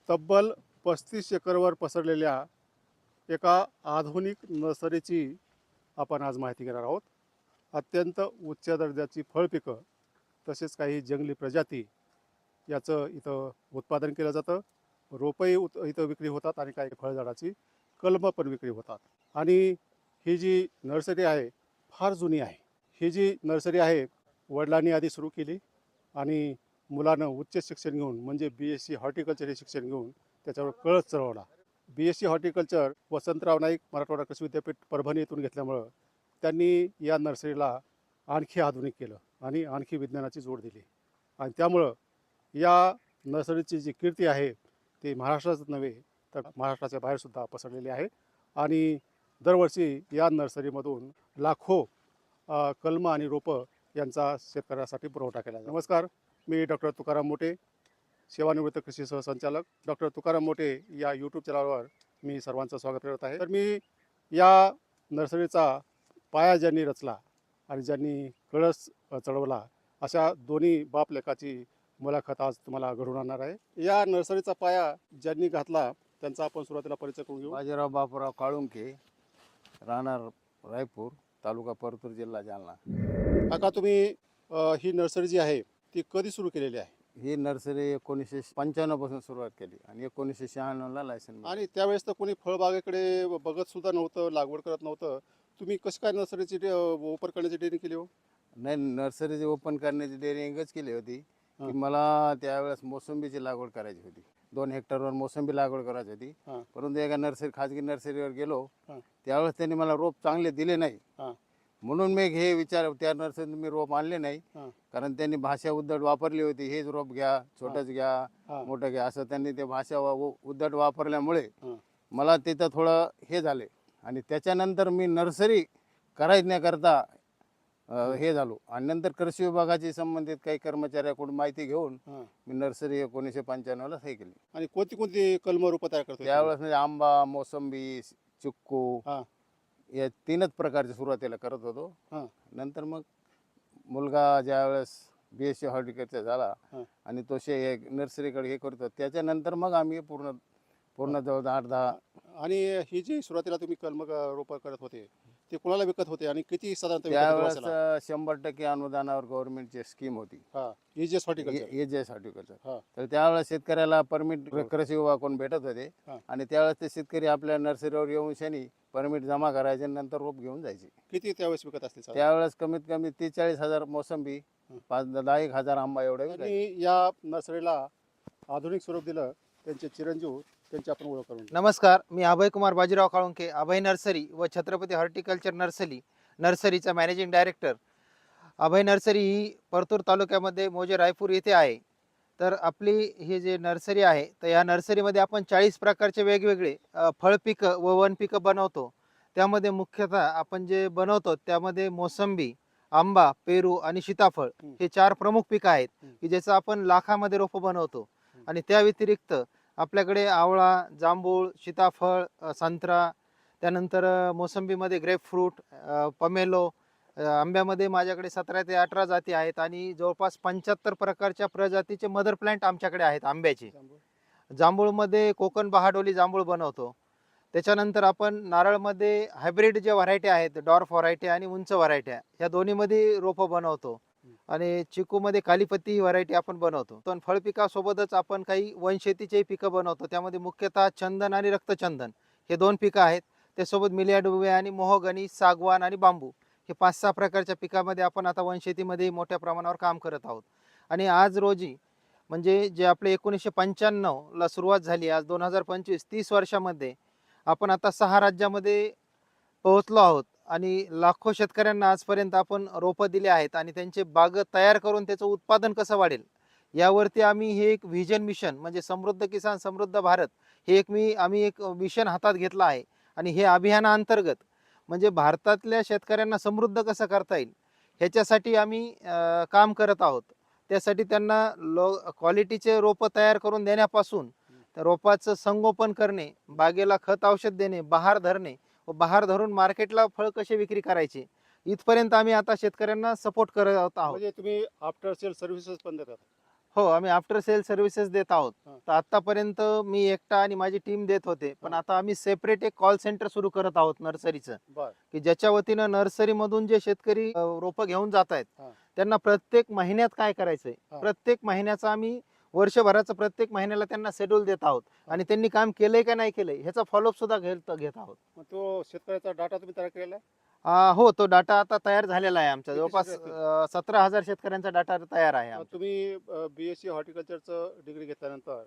तब्बल 35 एकरवर पसरलेल्या एका आधुनिक नर्सरीची आपण आज माहिती घेणार आहोत. अत्यंत उच्च दर्जाची फळपिकं तसेच काही जंगली प्रजाती याचं इथं उत्पादन केलं जातं. रोपंही इथं विक्री होतात आणि काही फळझाडाची कलमं पण विक्री होतात. आणि ही जी नर्सरी आहे फार जुनी आहे. ही जी नर्सरी आहे वडिलांनी आधी सुरू केली आणि मुलानं उच्च शिक्षण घेऊन म्हणजे BSc हॉर्टिकल्चर हे शिक्षण घेऊन त्याच्यावर कळस चढवला. BSc हॉर्टिकल्चर वसंतराव नाईक मराठवाडा कृषी विद्यापीठ परभणी येथून घेतल्यामुळं त्यांनी या नर्सरीला आणखी आधुनिक केलं आणि आणखी विज्ञानाची जोड दिली. आणि त्यामुळं या नर्सरीची जी कीर्ती आहे ती महाराष्ट्रातच नव्हे तर महाराष्ट्राच्या बाहेरसुद्धा पसरलेली आहे. आणि दरवर्षी या नर्सरीमधून लाखो कलमं आणि रोपं यांचा शेतकऱ्यासाठी पुरवठा केला जातो. नमस्कार, मी डॉक्टर तुकाराम मोटे, सेवानिवृत्त कृषी सहसंचालक. डॉक्टर तुकाराम मोटे या यूट्यूब चॅनलवर मी सर्वांचं स्वागत करत आहे. तर मी या नर्सरीचा पाया ज्यांनी रचला आणि ज्यांनी कळस चढवला अशा दोन्ही बाप लेकाची मुलाखत आज तुम्हाला घडून आणणार आहे. या नर्सरीचा पाया ज्यांनी घातला त्यांचा आपण सुरुवातीला परिचय करून घेऊ. बाजीराव बापूराव काळुंके, राहणार रायपूर, तालुका परतूर, जिल्हा जालना. काका, तुम्ही ही नर्सरी जी आहे ती कधी सुरू केलेली आहे? ही नर्सरी 1995 पासून सुरुवात केली आणि 1996ला लायसन. आणि त्यावेळेस तर कोणी फळबागेकडे बघत सुद्धा नव्हतं, लागवड करत नव्हतं. तुम्ही कशी काय नर्सरीची ओपन करण्याची डेअरिंग केली हो? नाही, नर्सरीची ओपन करण्याची डेअरिंगच केली होती की मला त्यावेळेस मोसंबीची लागवड करायची होती. 2 हेक्टरवर मोसंबी लागवड करायची होती. परंतु एका खाजगी नर्सरीवर गेलो त्यावेळेस त्यांनी मला रोप चांगले दिले नाही. म्हणून मी हे विचार त्या नर्सरीत मी रोप आणले नाही. कारण त्यांनी भाषा उद्धट वापरली होती. हेच रोप घ्या, छोटंच घ्या, मोठं घ्या, असं त्यांनी ते भाषा उद्धट वापरल्यामुळे मला तिथं थोडं हे झाले. आणि त्याच्यानंतर मी नर्सरी करायण्याकरता हे झालो. आणि नंतर कृषी विभागाची संबंधित काही कर्मचाऱ्याकडून माहिती घेऊन मी नर्सरी 1995ला हे केली. आणि कोणती कोणती कलम रोपं तयार करतो त्यावेळेस म्हणजे आंबा, मोसंबी, चिक्कू या 3च प्रकारचे सुरुवातीला करत होतो. नंतर मग मुलगा ज्यावेळेस BSc हॉर्टिकल्चर झाला आणि तो नर्सरीकडे हे करतो त्याच्यानंतर मग आम्ही पूर्ण जवळ 8-10. आणि ही जी सुरुवातीला तुम्ही कलम रोपं करत होते ते कोणाला विकत होते आणि किती साधारणतः त्यावेळेस 100% अनुदानावर गव्हर्नमेंटची स्कीम होती. EJS horticulture. EJS horticulture. तर त्यावेळेस शेतकऱ्याला परमिट कृषी विभागाकडून भेटत होते आणि त्यावेळेस ते शेतकरी आपल्या नर्सरीवर येऊन शनी परमिट जमा करायचे, नंतर रोप घेऊन जायचे. किती त्यावेळेस विकत असतील? त्यावेळेस कमीत कमी 30-40 मोसंबी, 5-10 हजार आंबा एवढे. आणि या नर्सरीला आधुनिक स्वरूप दिलं त्यांचे चिरंजीव, त्यांची आपण ओळख करून. नमस्कार, मी अभय कुमार बाजीराव काळुंके, अभय नर्सरी व छत्रपती हॉर्टिकल्चर नर्सरीचा मॅनेजिंग डायरेक्टर. अभय नर्सरी ही परतूर तालुक्यामध्ये मोजे रायपूर येथे आहे. तर आपली ही जे नर्सरी आहे तर या नर्सरीमध्ये आपण 40 प्रकारचे वेगवेगळे फळपिकं व वनपिकं बनवतो. त्यामध्ये मुख्यतः आपण जे बनवतो त्यामध्ये मोसंबी, आंबा, पेरू आणि सीताफळ हे 4 प्रमुख पिकं आहेत की ज्याचं आपण लाखामध्ये रोपं बनवतो. आणि त्या व्यतिरिक्त आपल्याकडे आवळा, जांभूळ, सीताफळ, संत्रा, त्यानंतर मोसंबीमध्ये ग्रेपफ्रूट, पमेलो, आंब्यामध्ये माझ्याकडे 17 ते 18 जाती आहेत आणि जवळपास 75 प्रकारच्या प्रजातीचे मदर प्लांट आमच्याकडे आहेत आंब्याचे. जांभूळमध्ये कोकण बहाडोली जांभूळ बनवतो. त्याच्यानंतर आपण नारळमध्ये हायब्रिड जे व्हरायटी आहेत, डॉर्फ व्हरायटी आणि उंच व्हरायट्या, ह्या दोन्हीमध्ये रोपं बनवतो. आणि चिकूमध्ये कालीपत्ती ही व्हरायटी आपण बनवतो. पण फळपिकासोबतच आपण काही वनशेतीचे पिकं बनवतो. त्यामध्ये मुख्यतः चंदन आणि रक्तचंदन हे 2 पिकं आहेत. त्यासोबत मिलियाडुवे आणि मोहगनी, सागवान आणि बांबू हे 5-6 प्रकारच्या पिकामध्ये आपण आता वनशेतीमध्ये मोठ्या प्रमाणावर काम करत आहोत. आणि आज रोजी म्हणजे जे आपले 1995ला सुरुवात झाली, आज 2025 30 वर्षामध्ये आपण आता 6 राज्यामध्ये पोहोचलो आहोत आणि लाखो शेतकऱ्यांना आजपर्यंत आपण रोपं दिले आहेत. आणि त्यांचे बाग तयार करून त्याचं उत्पादन कसं वाढेल यावरती आम्ही हे एक व्हिजन मिशन म्हणजे समृद्ध किसान समृद्ध भारत हे आम्ही एक मिशन हातात घेतलं आहे. आणि हे अभियानाअंतर्गत म्हणजे भारतातल्या शेतकऱ्यांना समृद्ध कसं करता येईल ह्याच्यासाठी आम्ही काम करत आहोत. त्यासाठी त्यांना क्वालिटीचे रोपं तयार करून देण्यापासून त्या रोपाचं संगोपन करणे, बागेला खत औषध देणे, बहार धरणे व बहार धरून मार्केटला फळ कसे विक्री करायचे इथपर्यंत आम्ही आता शेतकऱ्यांना सपोर्ट करत आहोत. म्हणजे तुम्ही आफ्टर सेल सर्व्हिसेस पण देतात? हो, आम्ही आफ्टर सेल सर्व्हिसेस देत आहोत. हा. तर आतापर्यंत मी एकटा आणि माझी टीम देत होते, पण हा. आता आम्ही सेपरेट एक कॉल सेंटर सुरू करत आहोत नर्सरीचं, बर. की ज्याच्या वतीनं नर्सरीमधून जे शेतकरी रोपं घेऊन जात आहेत हा. त्यांना प्रत्येक महिन्यात काय करायचंय, हा. प्रत्येक महिन्याचा आम्ही वर्षभराचं प्रत्येक महिन्याला त्यांना शेड्यूल देत आहोत हा. आणि त्यांनी काम केलंय का नाही केलंय ह्याचा फॉलोअप सुद्धा घेत आहोत. मग तो शेतकऱ्याचा डाटा तुम्ही तयार केलेला आहे? हो, तो डाटा आता तयार झालेला आहे आमचा. किती जवळपास शेतकरी 17,000 शेतकऱ्यांचा डाटा तयार आहे मग आमचा. तुम्ही BSc हॉर्टिकल्चरचं डिग्री घेतल्यानंतर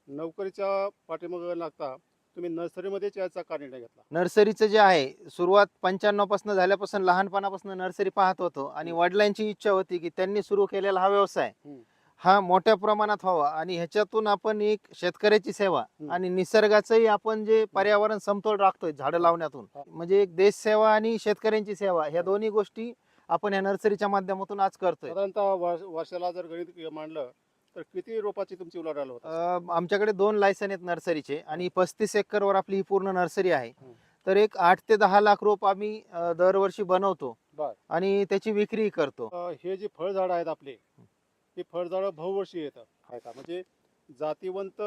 नोकरीच्या पाठीमागं न लागता तुम्ही नर्सरीमध्येच यायचा का निर्णय घेतला? नर्सरीचं जे आहे सुरुवात 95 पासून झाल्यापासून लहानपणापासून नर्सरी पाहत होतो आणि वडिलांची इच्छा होती की त्यांनी सुरू केलेला हा व्यवसाय हम्म. हा मोठ्या प्रमाणात व्हावा आणि ह्याच्यातून आपण एक शेतकऱ्याची सेवा हम्म. आणि निसर्गाचंही आपण जे पर्यावरण समतोल राखतोय झाडं लावण्यातून, हा. म्हणजे एक देश सेवा आणि शेतकऱ्यांची सेवा ह्या दोन्ही गोष्टी आपण या नर्सरीच्या माध्यमातून आज करतोय. साधारणतः वर्षाला जर गणित मांडलं तर किती रोपाची तुमची उलाढाल होत असेल? आमच्याकडे 2 लायसन आहेत नर्सरीचे आणि 35 एकरवर आपली ही पूर्ण नर्सरी आहे. हम्म. तर एक 8 ते 10 लाख रोप आम्ही दरवर्षी बनवतो बर. आणि त्याची विक्री करतो. हे जे फळझाडं आहेत आपले, ही फळझाडं बहुवर्षीय येतं आहे का? म्हणजे जातीवंत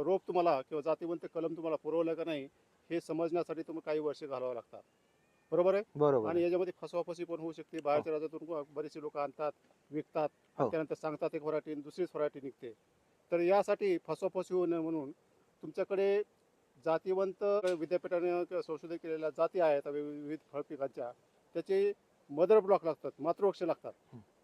रोप तुम्हाला किंवा जातीवंत कलम तुम्हाला पुरवलं का नाही हे समजण्यासाठी तुम्हाला काही वर्ष घालावं लागतात, बरोबर आहे? बरोबर. आणि याच्यामध्ये फसवाफसवी पण होऊ शकते. बाहेरच्या राज्यातून बरेचसे लोक आणतात, विकतात, हो. त्यानंतर सांगतात एक व्हरायटी दुसरीच व्हरायटी निघते. तर यासाठी फसवाफसवी होऊ नये म्हणून तुमच्याकडे जातीवंत विद्यापीठाने संशोधन केलेल्या जाती आहेत विविध फळ पिकांच्या, त्याचे मदर ब्लॉक लागतात, मातृवृक्ष लागतात.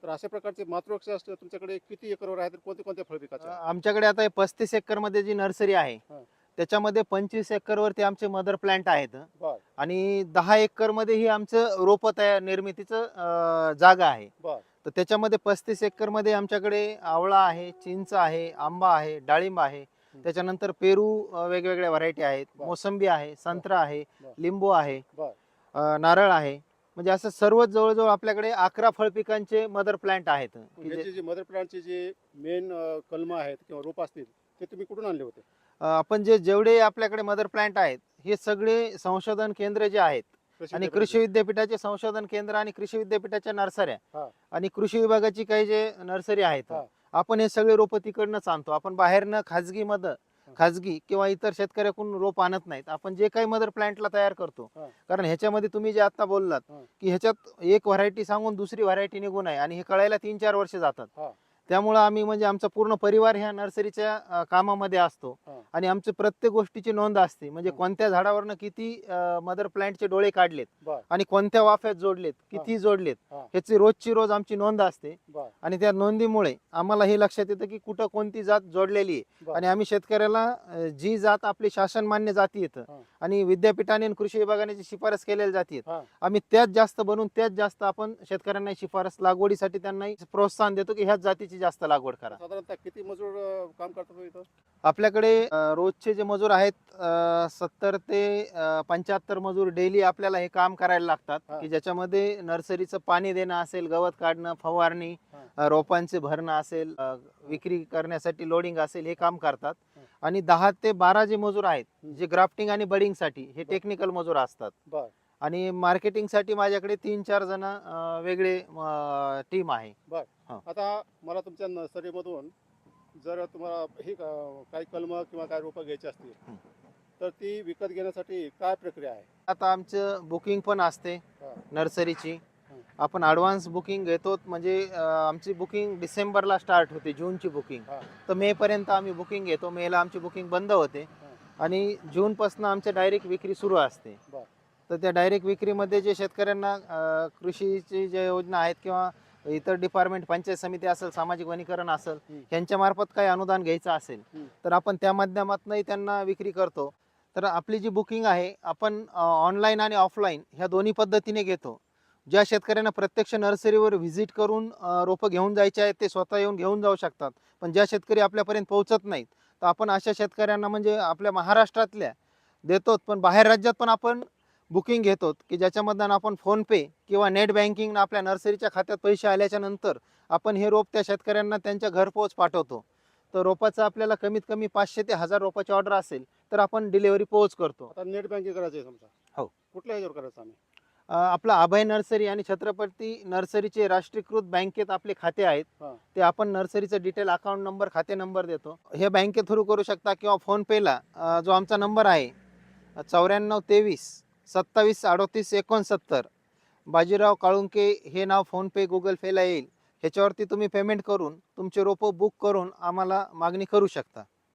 तर अशा प्रकारचे मातृवृक्ष असते तुमच्याकडे किती एकरवर आहेत, कोणते कोणत्या फळ पिकाचे आहेत? आमच्याकडे आता 35 एकर मध्ये जी नर्सरी आहे हा. त्याच्यामध्ये 25 एकर वरती आमचे मदर प्लांट आहेत बर. आणि 10 एकर मध्ये ही आमचं रोप तयार निर्मितीचं जागा आहे. बर. तर त्याच्यामध्ये 35 एकर मध्ये आमच्याकडे आवळा आहे, चिंच आहे, आंबा आहे, डाळिंब आहे, त्याच्यानंतर पेरू वेगवेगळ्या व्हरायटी आहेत, बर. मोसंबी आहे, संत्रा आहे, बर. लिंबू आहे, बर. नारळ आहे. म्हणजे असं सर्वच जवळजवळ आपल्याकडे 11 फळ पिकांचे मदर प्लांट आहेत की ह्याचे जे मदर प्लांटचे जे मेन कलम आहेत किंवा रोप असतील ते तुम्ही कुठून आणले होते? आपण जेवढे आपल्याकडे मदर प्लांट आहेत हे सगळे संशोधन केंद्र जे आहेत आणि कृषी विद्यापीठाचे संशोधन केंद्र आणि कृषी विद्यापीठाच्या नर्सऱ्या हा. आणि कृषी विभागाची काही जे नर्सरी आहेत हा. आपण हे सगळे रोप तिकडनंच आणतो. आपण बाहेरनं खाजगी किंवा इतर शेतकऱ्याकडून रोप आणत नाहीत. आपण जे काही मदर प्लांटला तयार करतो, हा. कारण ह्याच्यामध्ये तुम्ही जे आता बोललात हा. की ह्याच्यात एक व्हरायटी सांगून दुसरी व्हरायटी निघून आहे आणि हे कळायला 3-4 वर्ष जातात. हा. त्यामुळं आम्ही म्हणजे आमचा पूर्ण परिवार ह्या नर्सरीच्या कामामध्ये असतो हा. आणि आमची प्रत्येक गोष्टीची नोंद असते. म्हणजे हा. कोणत्या झाडावरनं किती मदर प्लांटचे डोळे काढलेत बर. आणि कोणत्या वाफ्यात जोडलेत, किती जोडलेत, हा. ह्याची रोजची रोज आमची नोंद असते. बर. आणि त्या नोंदीमुळे आम्हाला हे लक्षात येतं की कुठं कोणती जात जोडलेली आहे बर. आणि आम्ही शेतकऱ्याला जी जात आपली शासन मान्य जाती येतं हा. आणि विद्यापीठाने आणि कृषी विभागाने जी शिफारस केलेल्या जाती आहेत हा. आम्ही त्याच जास्त बनवून त्याच जास्त आपण शेतकऱ्यांना शिफारस लागवडीसाठी त्यांना प्रोत्साहन देतो की ह्याच जातीची जास्त लागवड करा. साधारणतः किती मजूर काम करतात इथं? आपल्याकडे रोजचे जे मजूर आहेत 70 ते 75 मजूर डेली आपल्याला हे काम करायला लागतात हा. की ज्याच्यामध्ये नर्सरीचं पाणी देणं असेल, गवत काढणं, फवारणी, रोपांचे भरणं असेल, विक्री करण्यासाठी लोडिंग असेल, हे काम करतात. आणि 10 ते 12 जे मजूर आहेत जे ग्राफ्टिंग आणि बडिंगसाठी हे टेक्निकल मजूर असतात. बर. आणि मार्केटिंगसाठी माझ्याकडे 3-4 जण वेगळे टीम आहे. बर. हा. आता मला तुमच्या नर्सरीमधून जर तुम्हाला ही काही कलम किंवा काही रोपं घ्यायची असतील तर ती विकत घेण्यासाठी काय प्रक्रिया आहे? आता आमचं बुकिंग पण असते हा. नर्सरीची. आपण ॲडव्हान्स बुकिंग घेतो, म्हणजे आमची बुकिंग डिसेंबरला स्टार्ट होते, जूनची बुकिंग. हा. तर मेपर्यंत आम्ही बुकिंग घेतो. मेला आमची बुकिंग बंद होते आणि जूनपासून आमच्या डायरेक्ट विक्री सुरू असते. बर. तर त्या डायरेक्ट विक्रीमध्ये जे शेतकऱ्यांना कृषीची ज्या योजना आहेत किंवा इतर डिपार्टमेंट, पंचायत समिती असेल, सामाजिक वनीकरण असेल, यांच्या मार्फत काही अनुदान घ्यायचं असेल तर आपण त्या माध्यमातूनही त्यांना विक्री करतो. तर आपली जी बुकिंग आहे आपण ऑनलाईन आणि ऑफलाईन ह्या दोन्ही पद्धतीने घेतो. ज्या शेतकऱ्यांना प्रत्यक्ष नर्सरीवर व्हिजिट करून रोपं घेऊन जायचे आहेत ते स्वतः येऊन घेऊन जाऊ शकतात. पण ज्या शेतकरी आपल्यापर्यंत पोहोचत नाहीत तर आपण अशा शेतकऱ्यांना म्हणजे आपल्या महाराष्ट्रातल्या देतो, पण बाहेर राज्यात पण आपण बुकिंग घेतो की ज्याच्यामधून आपण फोनपे किंवा नेट बँकिंग आपल्या नर्सरीच्या खात्यात पैसे आल्याच्या नंतर आपण हे रोप त्या शेतकऱ्यांना त्यांच्या घरपोच पाठवतो. तर रोपाचं आपल्याला कमीत कमी 500 ते 1000 रोपाची ऑर्डर असेल तर आपण डिलिव्हरी पोच करतो. आता नेट बँकिंग करायचं आहे समजा, हो. कुठल्या ह्याच्यावर करायचं आम्ही? आपलं अभय नर्सरी आणि छत्रपती नर्सरीचे राष्ट्रीयकृत बँकेत आपले खाते आहेत. हा. ते आपण नर्सरीचं डिटेल अकाउंट नंबर खाते नंबर देतो. हे बँके थ्रू करू शकता किंवा फोनपेला जो आमचा नंबर आहे 9423 27 38 69 बाजीराव काळुंके हे नाव फोनपे गुगल पेला येईल. ह्याच्यावरती तुम्ही पेमेंट करून तुमचे रोपं बुक करून आम्हाला मागणी करू शकता.